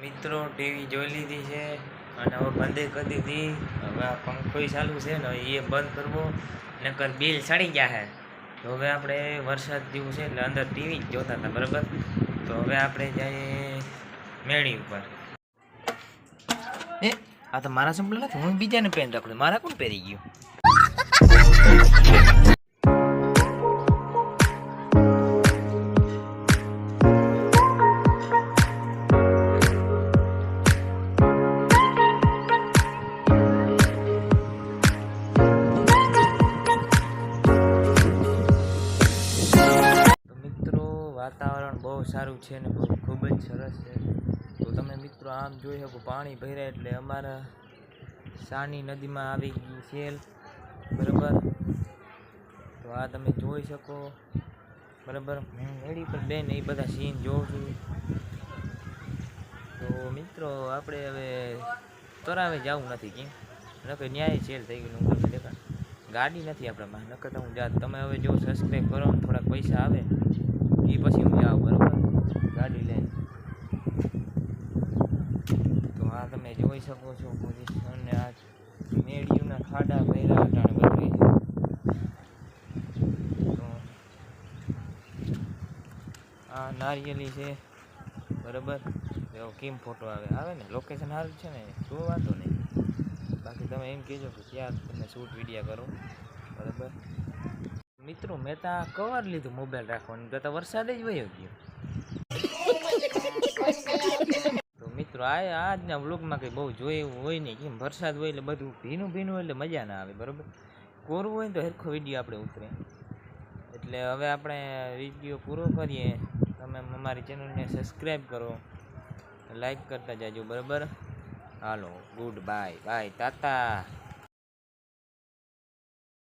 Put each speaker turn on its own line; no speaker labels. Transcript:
મિત્રો ટીવી જોઈ લીધી છે અને હવે બંધ કરી દીધી. હવે આ પંખો ચાલુ છે ને એ બંધ કરવો, નકર બિલ સડી ગયા છે. તો હવે આપણે વરસાદ જેવું છે એટલે અંદર ટીવી જ જોતા હતા, બરાબર. તો હવે આપણે જઈએ મેળી ઉપર. આ તો મારા સંપલ નથી, હું બીજાને પેન્ટ રાખું, મારા કોણ પહેરી ગયું? વાતાવરણ બહુ સારું છે ને બહુ ખૂબ જ સરસ છે. તો તમે મિત્રો આમ જોઈ શકો, પાણી ભર્યા એટલે અમારા સાની નદીમાં આવી ગઈ સેલ, બરાબર. તો આ તમે જોઈ શકો, બરાબર. હું મેળી પર બેન એ બધા સીન જોઉં છું. તો મિત્રો આપણે હવે તરાવે જવું નથી, કેમ નકર ન્યાય સેલ થઈ ગયું. હું તમને દેખાડ, ગાડી નથી આપણામાં, નકર તો હું જાત. તમે હવે જો સબસ્ક્રાઈબ કરો ને થોડાક પૈસા આવે એ પછી હું જાઉં, બરાબર, ગાડી લઈને. તો આ તમે જોઈ શકો છો પોઝિશન. આ મેળીઓના ખાડા ભર્યા અટાણે બદલી. તો આ નારિયેલી છે, બરાબર. એવો કેમ ફોટો આવે ને, લોકેશન સારું છે ને, તો વાંધો નહીં. બાકી તમે એમ કહેજો કે ક્યાં તમે શૂટ વિડીયો કરો, બરાબર. મિત્રો મેં તો આ કવર લીધું મોબાઈલ રાખવાનું, તો વરસાદ જ વયો ગયો. તો મિત્રો આજના વ્લોગમાં કંઈ બહુ જોઈએ એવું હોય નહીં, કેમ વરસાદ હોય એટલે બધું ભીનું ભીનું એટલે મજા ના આવે, બરાબર. કોરું હોય ને તો સરખો વિડીયો આપણે ઉતરે. એટલે હવે આપણે વિડીયો પૂરો કરીએ. તમે અમારી ચેનલને સબસ્ક્રાઈબ કરો, લાઈક કરતા જાજો, બરાબર. હાલો, ગુડ બાય બાય, તાતા.